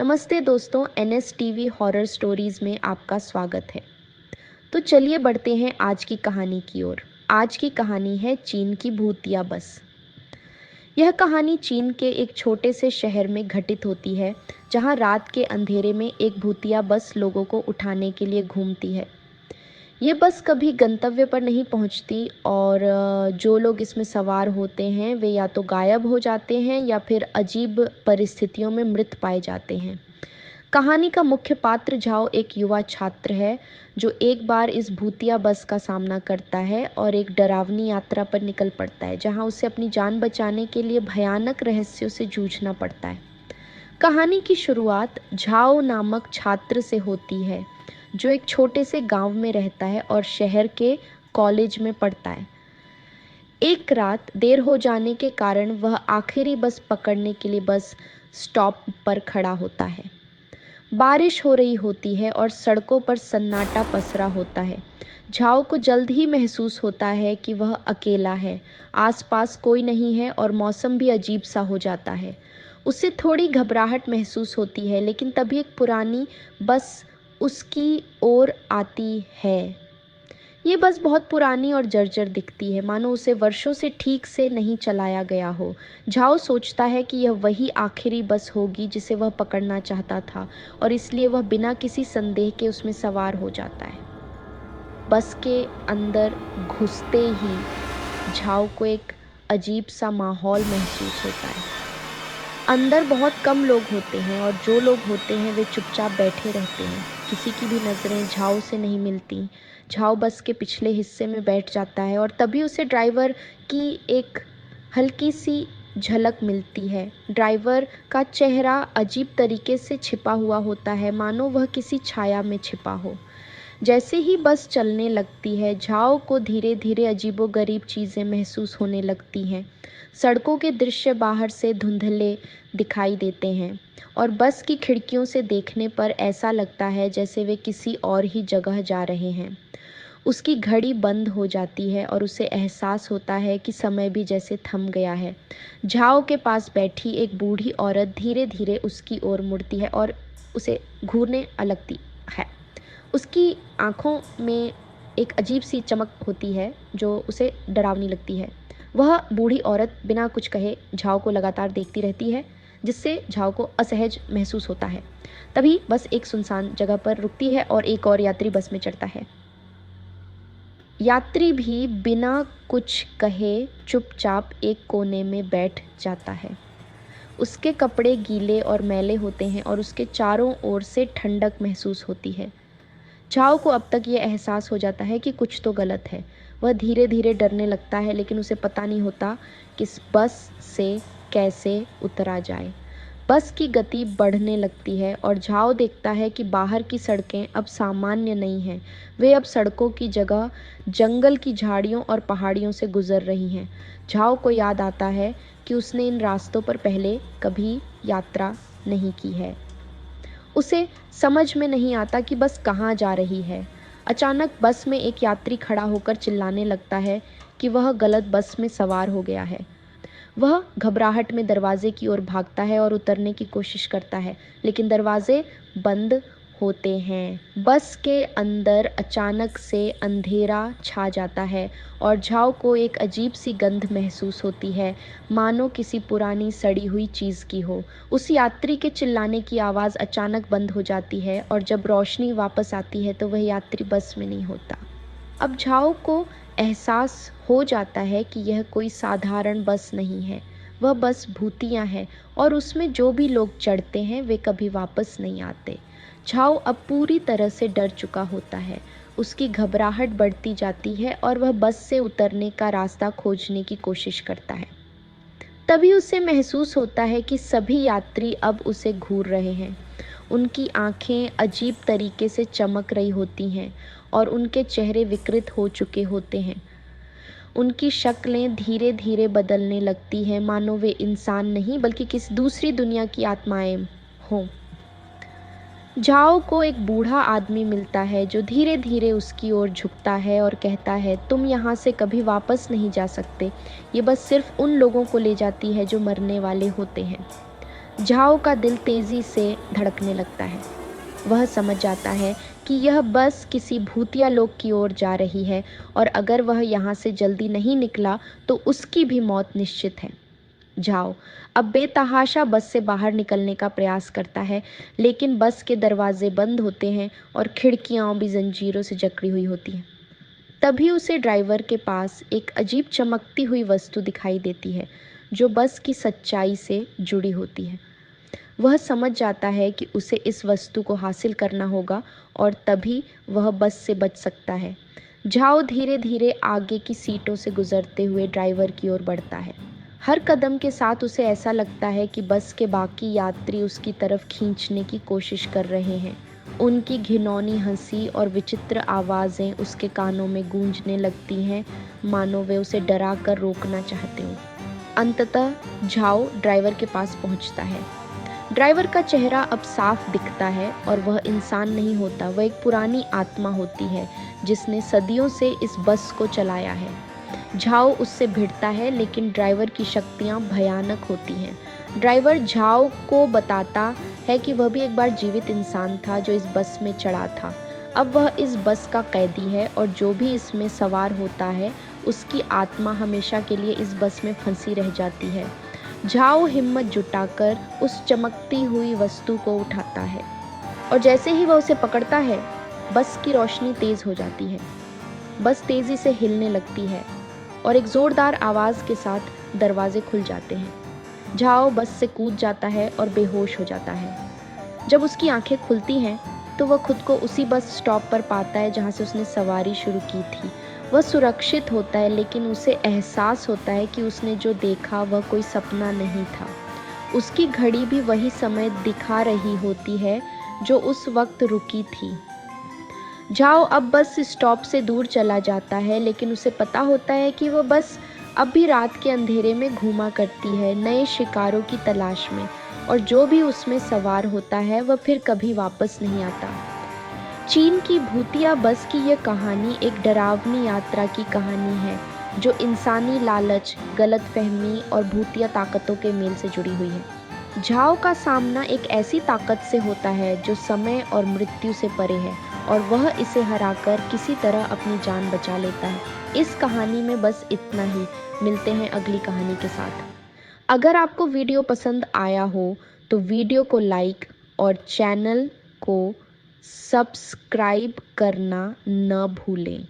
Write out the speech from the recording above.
नमस्ते दोस्तों, NS TV horror stories में आपका स्वागत है। तो चलिए बढ़ते हैं आज की कहानी की ओर। आज की कहानी है चीन की भूतिया बस। यह कहानी चीन के एक छोटे से शहर में घटित होती है, जहां रात के अंधेरे में एक भूतिया बस लोगों को उठाने के लिए घूमती है। ये बस कभी गंतव्य पर नहीं पहुंचती और जो लोग इसमें सवार होते हैं वे या तो गायब हो जाते हैं या फिर अजीब परिस्थितियों में मृत पाए जाते हैं। कहानी का मुख्य पात्र झाओ एक युवा छात्र है जो एक बार इस भूतिया बस का सामना करता है और एक डरावनी यात्रा पर निकल पड़ता है, जहां उसे अपनी जान बचाने के लिए भयानक रहस्यों से जूझना पड़ता है। कहानी की शुरुआत झाओ नामक छात्र से होती है, जो एक छोटे से गांव में रहता है और शहर के कॉलेज में पढ़ता है। एक रात देर हो जाने के कारण वह आखिरी बस पकड़ने के लिए बस स्टॉप पर खड़ा होता है। बारिश हो रही होती है और सड़कों पर सन्नाटा पसरा होता है। झाओ को जल्द ही महसूस होता है कि वह अकेला है, आसपास कोई नहीं है और मौसम भी अजीब सा हो जाता है। उसे थोड़ी घबराहट महसूस होती है, लेकिन तभी एक पुरानी बस उसकी ओर आती है। ये बस बहुत पुरानी और जर्जर दिखती है, मानो उसे वर्षों से ठीक से नहीं चलाया गया हो। झाओ सोचता है कि यह वही आखिरी बस होगी जिसे वह पकड़ना चाहता था और इसलिए वह बिना किसी संदेह के उसमें सवार हो जाता है। बस के अंदर घुसते ही झाओ को एक अजीब सा माहौल महसूस होता है। अंदर बहुत कम लोग होते हैं और जो लोग होते हैं वे चुपचाप बैठे रहते हैं। किसी की भी नज़रें झाओ से नहीं मिलती। झाओ बस के पिछले हिस्से में बैठ जाता है और तभी उसे ड्राइवर की एक हल्की सी झलक मिलती है। ड्राइवर का चेहरा अजीब तरीके से छिपा हुआ होता है, मानो वह किसी छाया में छिपा हो। जैसे ही बस चलने लगती है, झाओ को धीरे धीरे अजीबोगरीब चीज़ें महसूस होने लगती हैं। सड़कों के दृश्य बाहर से धुंधले दिखाई देते हैं और बस की खिड़कियों से देखने पर ऐसा लगता है जैसे वे किसी और ही जगह जा रहे हैं। उसकी घड़ी बंद हो जाती है और उसे एहसास होता है कि समय भी जैसे थम गया है। झाओ के पास बैठी एक बूढ़ी औरत धीरे धीरे उसकी ओर मुड़ती है और उसे घूरने लगती है। उसकी आँखों में एक अजीब सी चमक होती है जो उसे डरावनी लगती है। वह बूढ़ी औरत बिना कुछ कहे झाओ को लगातार देखती रहती है, जिससे झाओ को असहज महसूस होता है। तभी बस एक सुनसान जगह पर रुकती है और एक और यात्री बस में चढ़ता है। यात्री भी बिना कुछ कहे चुपचाप एक कोने में बैठ जाता है। उसके कपड़े गीले और मैले होते हैं और उसके चारों ओर से ठंडक महसूस होती है। झाओ को अब तक ये एहसास हो जाता है कि कुछ तो गलत है। वह धीरे धीरे डरने लगता है, लेकिन उसे पता नहीं होता कि इस बस से कैसे उतरा जाए। बस की गति बढ़ने लगती है और झाओ देखता है कि बाहर की सड़कें अब सामान्य नहीं हैं। वे अब सड़कों की जगह जंगल की झाड़ियों और पहाड़ियों से गुजर रही हैं। झाओ को याद आता है कि उसने इन रास्तों पर पहले कभी यात्रा नहीं की है। उसे समझ में नहीं आता कि बस कहाँ जा रही है। अचानक बस में एक यात्री खड़ा होकर चिल्लाने लगता है कि वह गलत बस में सवार हो गया है। वह घबराहट में दरवाजे की ओर भागता है और उतरने की कोशिश करता है, लेकिन दरवाजे बंद होते हैं। बस के अंदर अचानक से अंधेरा छा जाता है और झाओ को एक अजीब सी गंध महसूस होती है, मानो किसी पुरानी सड़ी हुई चीज़ की हो। उस यात्री के चिल्लाने की आवाज़ अचानक बंद हो जाती है और जब रोशनी वापस आती है तो वह यात्री बस में नहीं होता। अब झाओ को एहसास हो जाता है कि यह कोई साधारण बस नहीं है। वह बस भूतिया है और उसमें जो भी लोग चढ़ते हैं वे कभी वापस नहीं आते। झाओ अब पूरी तरह से डर चुका होता है। उसकी घबराहट बढ़ती जाती है और वह बस से उतरने का रास्ता खोजने की कोशिश करता है। तभी उसे महसूस होता है कि सभी यात्री अब उसे घूर रहे हैं। उनकी आंखें अजीब तरीके से चमक रही होती हैं और उनके चेहरे विकृत हो चुके होते हैं। उनकी शक्लें धीरे धीरे बदलने लगती हैं, मानो वे इंसान नहीं बल्कि किसी दूसरी दुनिया की आत्माएं हों। झाओ को एक बूढ़ा आदमी मिलता है जो धीरे धीरे उसकी ओर झुकता है और कहता है, तुम यहाँ से कभी वापस नहीं जा सकते। ये बस सिर्फ उन लोगों को ले जाती है जो मरने वाले होते हैं। झाओ का दिल तेजी से धड़कने लगता है। वह समझ जाता है कि यह बस किसी भूतिया लोक की ओर जा रही है और अगर वह यहाँ से जल्दी नहीं निकला तो उसकी भी मौत निश्चित है। झाओ अब बेतहाशा बस से बाहर निकलने का प्रयास करता है, लेकिन बस के दरवाजे बंद होते हैं और खिड़कियां भी जंजीरों से जकड़ी हुई होती हैं। तभी उसे ड्राइवर के पास एक अजीब चमकती हुई वस्तु दिखाई देती है जो बस की सच्चाई से जुड़ी होती है। वह समझ जाता है कि उसे इस वस्तु को हासिल करना होगा और तभी वह बस से बच सकता है। झाओ धीरे धीरे आगे की सीटों से गुजरते हुए ड्राइवर की ओर बढ़ता है। हर कदम के साथ उसे ऐसा लगता है कि बस के बाकी यात्री उसकी तरफ खींचने की कोशिश कर रहे हैं। उनकी घिनौनी हंसी और विचित्र आवाज़ें उसके कानों में गूंजने लगती हैं, मानो वे उसे डरा कर रोकना चाहते हों। अंततः झाओ ड्राइवर के पास पहुंचता है। ड्राइवर का चेहरा अब साफ दिखता है और वह इंसान नहीं होता, वह एक पुरानी आत्मा होती है जिसने सदियों से इस बस को चलाया है। झाओ उससे भिड़ता है, लेकिन ड्राइवर की शक्तियाँ भयानक होती हैं। ड्राइवर झाओ को बताता है कि वह भी एक बार जीवित इंसान था जो इस बस में चढ़ा था। अब वह इस बस का कैदी है और जो भी इसमें सवार होता है उसकी आत्मा हमेशा के लिए इस बस में फंसी रह जाती है। झाओ हिम्मत जुटाकर उस चमकती हुई वस्तु को उठाता है और जैसे ही वह उसे पकड़ता है, बस की रोशनी तेज हो जाती है। बस तेजी से हिलने लगती है और एक जोरदार आवाज़ के साथ दरवाजे खुल जाते हैं। झाओ बस से कूद जाता है और बेहोश हो जाता है। जब उसकी आंखें खुलती हैं तो वह खुद को उसी बस स्टॉप पर पाता है जहां से उसने सवारी शुरू की थी। वह सुरक्षित होता है, लेकिन उसे एहसास होता है कि उसने जो देखा वह कोई सपना नहीं था। उसकी घड़ी भी वही समय दिखा रही होती है जो उस वक्त रुकी थी। झाओ अब बस स्टॉप से दूर चला जाता है, लेकिन उसे पता होता है कि वह बस अब भी रात के अंधेरे में घूमा करती है, नए शिकारों की तलाश में, और जो भी उसमें सवार होता है वह फिर कभी वापस नहीं आता। चीन की भूतिया बस की यह कहानी एक डरावनी यात्रा की कहानी है जो इंसानी लालच, गलतफहमी और भूतिया ताकतों के मेल से जुड़ी हुई है। झाओ का सामना एक ऐसी ताकत से होता है जो समय और मृत्यु से परे है और वह इसे हराकर किसी तरह अपनी जान बचा लेता है। इस कहानी में बस इतना ही। मिलते हैं अगली कहानी के साथ। अगर आपको वीडियो पसंद आया हो तो वीडियो को लाइक और चैनल को सब्सक्राइब करना न भूलें।